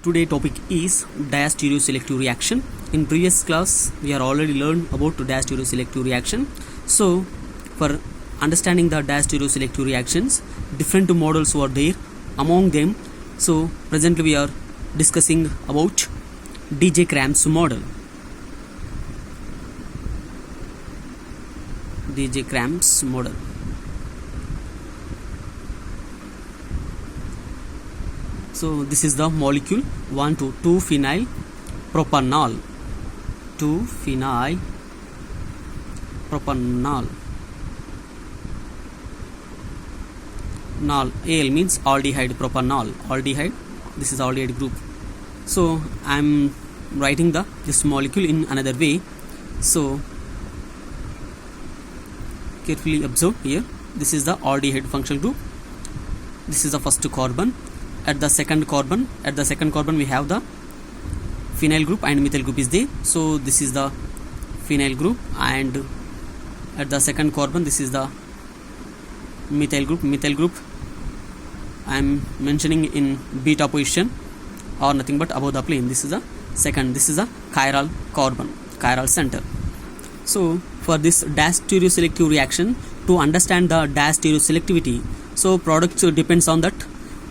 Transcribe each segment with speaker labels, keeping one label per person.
Speaker 1: Today topic is diastereoselective reaction. In previous class we are already learned about diastereoselective reaction. So for understanding the diastereoselective reactions, different models were there among them. So presently we are discussing about DJ-Kram's model. DJ-Kram's model. So this is the molecule 1,2-phenyl propanol. 2-phenyl propanol. Nol. Al means aldehyde propanol. Aldehyde. This is aldehyde group. So I am writing this molecule in another way. So carefully observe here. This is the aldehyde functional group. This is the first carbon. At the second carbon we have the phenyl group and methyl group is there. So this is the phenyl group, and at the second carbon this is the methyl group. I am mentioning in beta position or nothing but above the plane. This is the second. This is the chiral carbon, chiral center. So for this diastereoselective reaction, to understand the diastereoselectivity, so product depends on that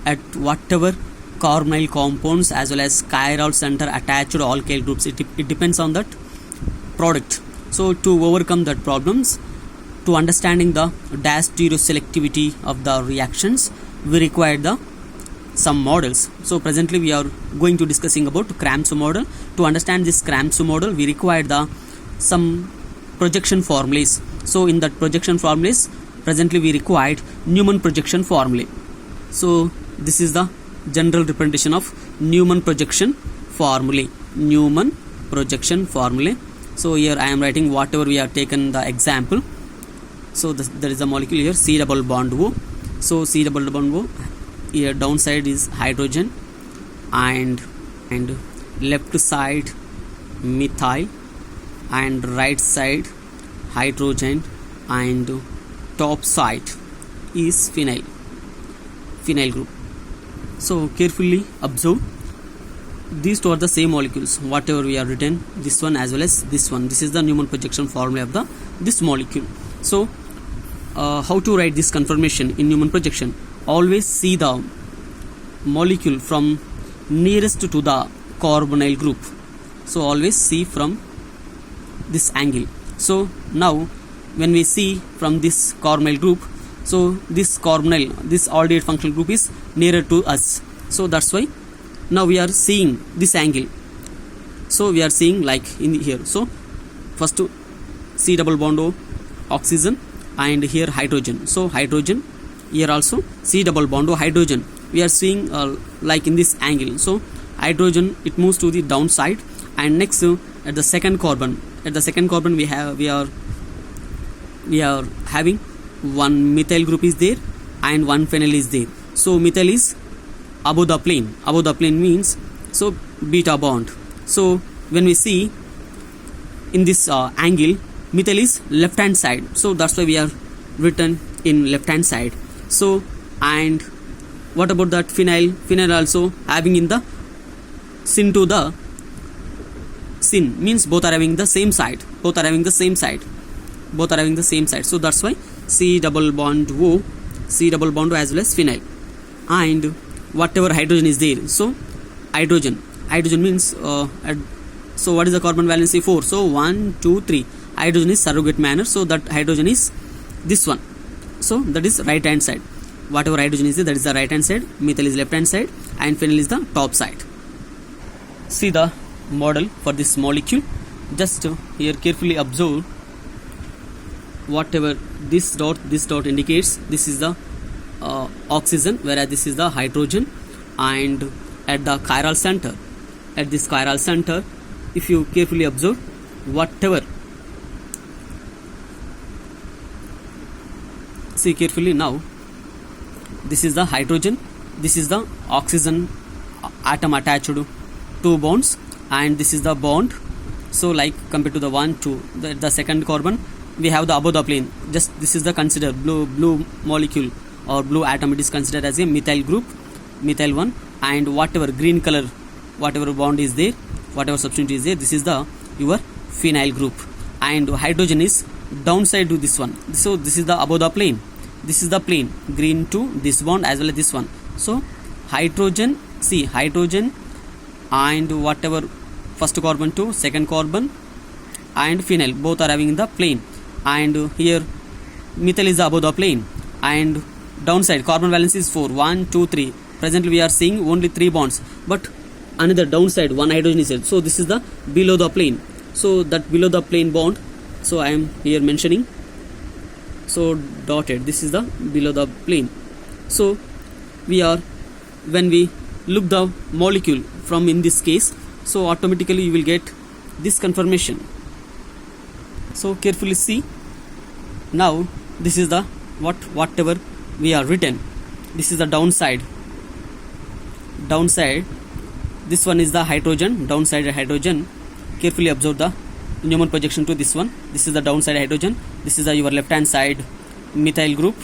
Speaker 1: at whatever carbonyl compounds as well as chiral center attached to alkyl groups, it depends on that product. So to overcome that problems, to understanding the diastereoselectivity of the reactions, we require some models. So presently we are going to discussing about Kram's model. To understand this Kram's model, we require some projection formulas. So in that projection formulas, presently we required Newman projection formulae. So this is the general representation of Newman projection formulae. Newman projection formulae. So here I am writing whatever we have taken the example. So there is a molecule here, C double bond O. So C double bond O, here downside is hydrogen and left side methyl and right side hydrogen and top side is phenyl group. So carefully observe, these two are the same molecules whatever we have written, this one as well as this one. This is the Newman projection formula of this molecule. So how to write this conformation in Newman projection? Always see the molecule from nearest to the carbonyl group. So always see from this angle. So now when we see from this carbonyl group, so this carbonyl, this aldehyde functional group is nearer to us. So that's why now we are seeing this angle. So we are seeing like in here. So first to C double bond O, oxygen, and here hydrogen. So hydrogen, here also C double bond O, hydrogen. We are seeing like in this angle. So hydrogen, it moves to the downside, and next at the second carbon. At the second carbon we are having one methyl group is there and one phenyl is there. So methyl is above the plane. Above the plane means so beta bond. So when we see in this angle, methyl is left hand side. So that's why we are written in left hand side. So and what about that phenyl? Phenyl also having in the syn to the syn, means both are having the same side. Both are having the same side. So that's why C double bond O as well as phenyl. And whatever hydrogen is there, so hydrogen means so what is the carbon valency? 4. So 1, 2, 3. Hydrogen is surrogate manner, so that hydrogen is this one. So that is right hand side. Whatever hydrogen is there, that is the right hand side. Methyl is left hand side and phenyl is the top side. See the model for this molecule. Just here carefully observe whatever this dot indicates. This is the oxygen, whereas this is the hydrogen. And at the chiral center, at this chiral center, if you carefully observe, whatever, see carefully now, this is the hydrogen, this is the oxygen atom attached to two bonds, and this is the bond. So like compared to the 1, 2, the second carbon, we have the above the plane. Just this is the consider blue molecule or blue atom, it is considered as a methyl group, methyl 1, and whatever green color whatever bond is there, whatever substituent is there, this is the your phenyl group. And hydrogen is downside to this one, so this is the above the plane, this is the plane, green to this bond as well as this one. So hydrogen, see hydrogen and whatever first carbon to second carbon and phenyl both are having the plane, and here methyl is above the plane, and downside carbon valence is 4, 1 2 3. Presently we are seeing only 3 bonds, but another downside one hydrogen is there, so this is the below the plane. So that below the plane bond, so I am here mentioning, so dotted, this is the below the plane. So we are, when we look the molecule from in this case, so automatically you will get this conformation. So carefully see. Now this is the whatever we are written, this is the downside, this one is the hydrogen, downside hydrogen. Carefully observe the Newman projection to this one, this is the downside hydrogen, this is the your left hand side methyl group,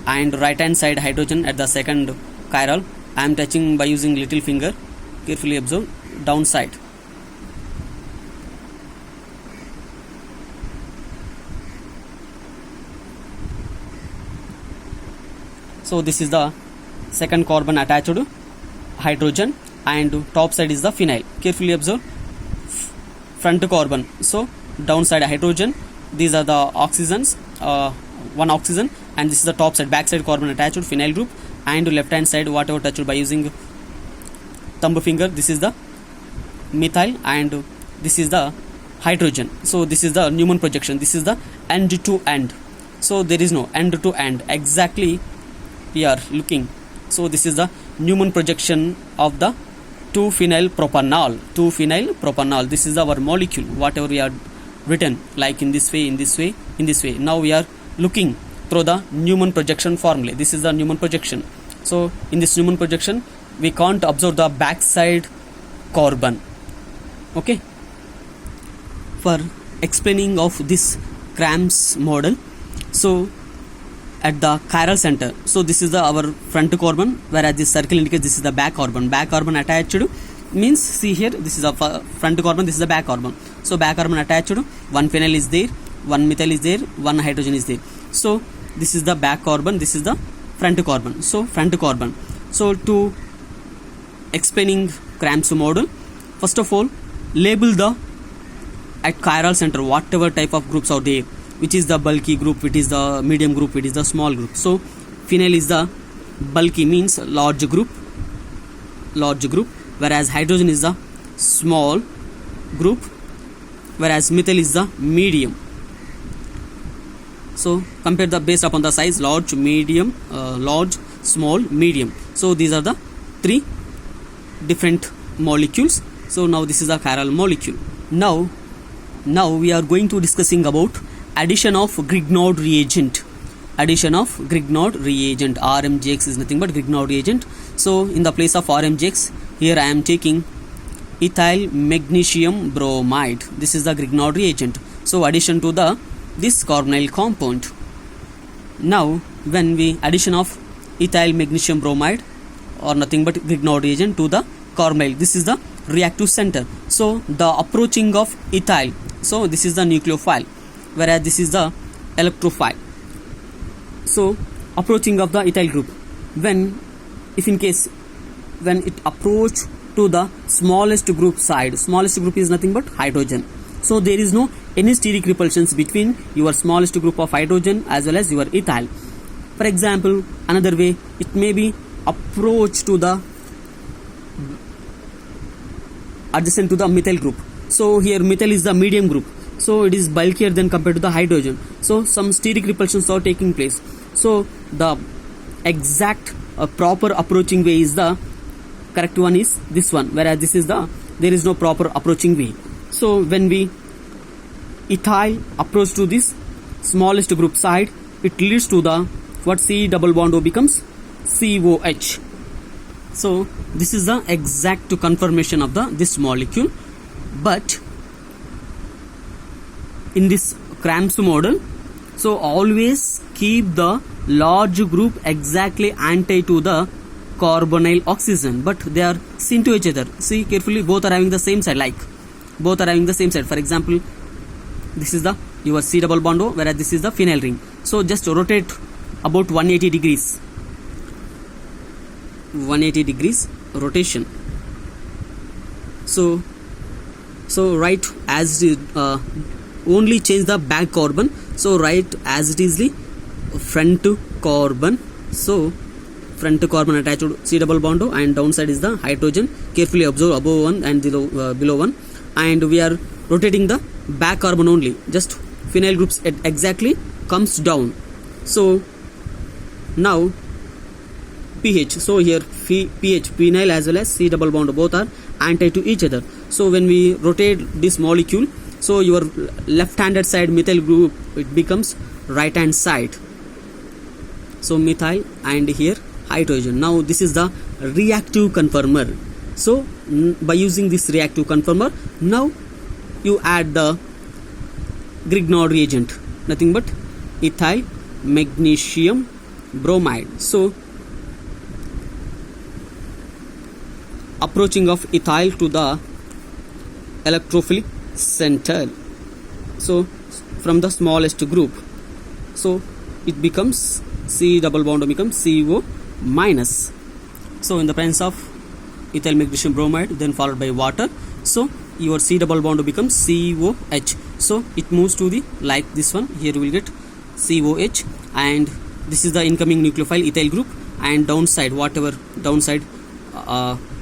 Speaker 1: and right hand side hydrogen at the second chiral. I am touching by using little finger. Carefully observe downside. So this is the second carbon attached hydrogen, and top side is the phenyl. Carefully observe front carbon, so downside hydrogen, these are the oxygens, one oxygen, and this is the top side back side carbon attached phenyl group, and left hand side whatever touched by using thumb finger, this is the methyl, and this is the hydrogen. So this is the Newman projection, this is the end to end, so there is no end to end, exactly we are looking. So this is the Newman projection of the 2-phenyl propanol. This is our molecule, whatever we are written, like in this way, in this way, in this way. Now we are looking through the Newman projection formula. This is the Newman projection. So in this Newman projection we can't observe the backside carbon. Okay, for explaining of this Cram's model, so at the chiral center, so this is the our front carbon, whereas this circle indicates this is the back carbon. Back carbon attached means, see here, this is the front carbon, this is the back carbon. So back carbon attached, one phenyl is there, one methyl is there, one hydrogen is there. So this is the back carbon, this is the front carbon. So front carbon. So to explaining Cram's model, first of all label the at chiral center whatever type of groups are there, which is the bulky group, which is the medium group, which is the small group. So phenyl is the bulky, means large group, whereas hydrogen is the small group, whereas methyl is the medium. So compare the based upon the size, large, medium, large, small, medium. So these are the 3 different molecules. So now this is a chiral molecule. Now we are going to discussing about addition of Grignard reagent. RMGX is nothing but Grignard reagent. So in the place of RMGX, here I am taking ethyl magnesium bromide. This is the Grignard reagent. So addition to this carbonyl compound. Now when we addition of ethyl magnesium bromide or nothing but Grignard reagent to the carbonyl, this is the reactive center. So the approaching of ethyl, so this is the nucleophile, whereas this is the electrophile. So approaching of the ethyl group, when it approach to the smallest group side, smallest group is nothing but hydrogen. So there is no any steric repulsions between your smallest group of hydrogen as well as your ethyl. For example, another way, it may be approach to the adjacent to the methyl group. So here methyl is the medium group, so it is bulkier than compared to the hydrogen. So some steric repulsions are taking place. So the exact proper approaching way is the correct one is this one, whereas this is there is no proper approaching way. So when we ethyl approach to this smallest group side, it leads to the what C double bond O becomes COH. So this is the exact conformation of this molecule. But in this Cram's model, so always keep the large group exactly anti to the carbonyl oxygen, but they are seen to each other. See carefully, both are having the same side, like both are having the same side. For example, this is the your C double bond O, whereas this is the phenyl ring. So just rotate about 180 degrees. 180 degrees rotation. So write as it, only change the back carbon. So write as it is the front carbon. So front carbon attached to C double bond O, and downside is the hydrogen. Carefully observe above one and below one. And we are rotating the back carbon only. Just phenyl groups exactly comes down. So now pH. So here pH, phenyl as well as C double bond both are anti to each other. So when we rotate this molecule, so your left-handed side methyl group, it becomes right-hand side. So methyl and here hydrogen. Now this is the reactive conformer. So by using this reactive conformer, now you add the Grignard reagent, nothing but ethyl magnesium bromide. So approaching of ethyl to the electrophilic center. So from the smallest group, so it becomes C double bond becomes CO minus. So in the presence of ethyl magnesium bromide, then followed by water, so your C double bond becomes COH. So it moves to the like this one. Here we will get COH, and this is the incoming nucleophile ethyl group, and downside whatever downside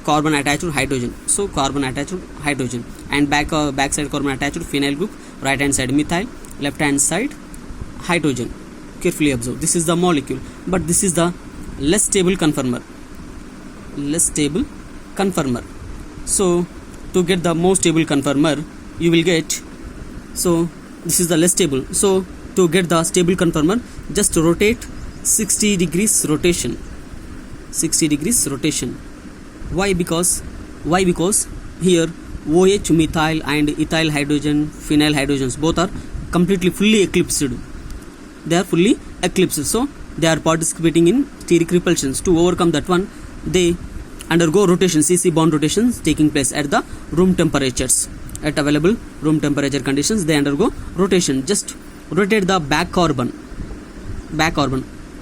Speaker 1: carbon attached to hydrogen. So carbon attached to hydrogen, and backside carbon attached to phenyl group, right hand side methyl, left hand side hydrogen. Carefully observe, this is the molecule, but this is the less stable conformer. So to get the more stable conformer, you will get, so this is the less stable. So to get the stable conformer, just rotate 60 degrees rotation. 60 degrees rotation. Why? Because here OH methyl and ethyl hydrogen, phenyl hydrogens both are completely fully eclipsed. They are fully eclipsed. So they are participating in steric repulsions. To overcome that one, they undergo rotation, CC bond rotations taking place at the room temperatures. At available room temperature conditions, they undergo rotation. Just rotate the back carbon,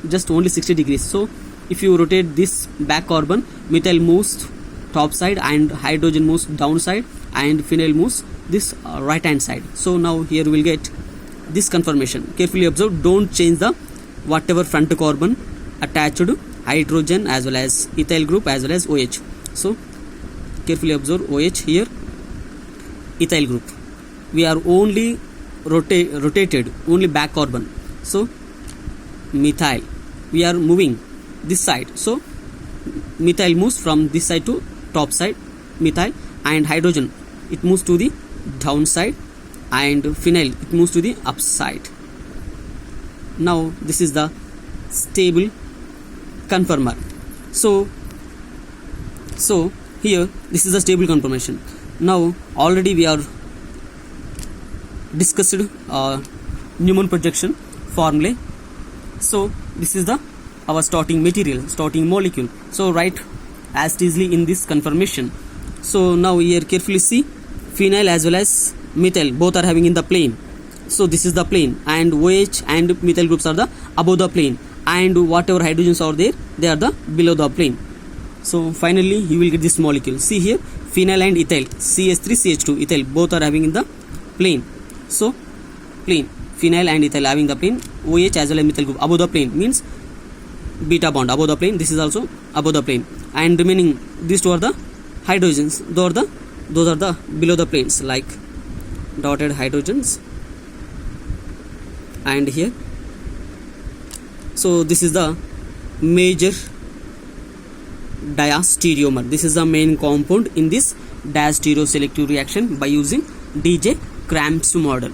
Speaker 1: just only 60 degrees. So if you rotate this back carbon, methyl moves top side and hydrogen moves downside, and phenyl moves this right hand side. So now here we will get this conformation. Carefully observe, don't change the whatever front carbon attached to hydrogen as well as ethyl group as well as OH. So carefully observe OH here, ethyl group. We are only rotated only back carbon. So methyl, we are moving this side. So methyl moves from this side to top side, methyl, and hydrogen it moves to the downside, and phenyl it moves to the upside. Now this is the stable conformer. So here this is the stable conformation. Now already we are discussed Newman projection formulae. So this is the our starting material, starting molecule. So write as easily in this conformation. So now here carefully see, phenyl as well as methyl both are having in the plane. So this is the plane, and OH and methyl groups are the above the plane, and whatever hydrogens are there, they are the below the plane. So finally you will get this molecule. See here, phenyl and ethyl, CH3CH2 ethyl both are having in the plane. So plane, phenyl and ethyl having the plane, OH as well as methyl group above the plane means beta bond above the plane. This is also above the plane, and remaining these two are the hydrogens. Those are the below the planes, like dotted hydrogens, and here. So this is the major diastereomer. This is the main compound in this diastereoselective reaction by using DJ Cramp's model.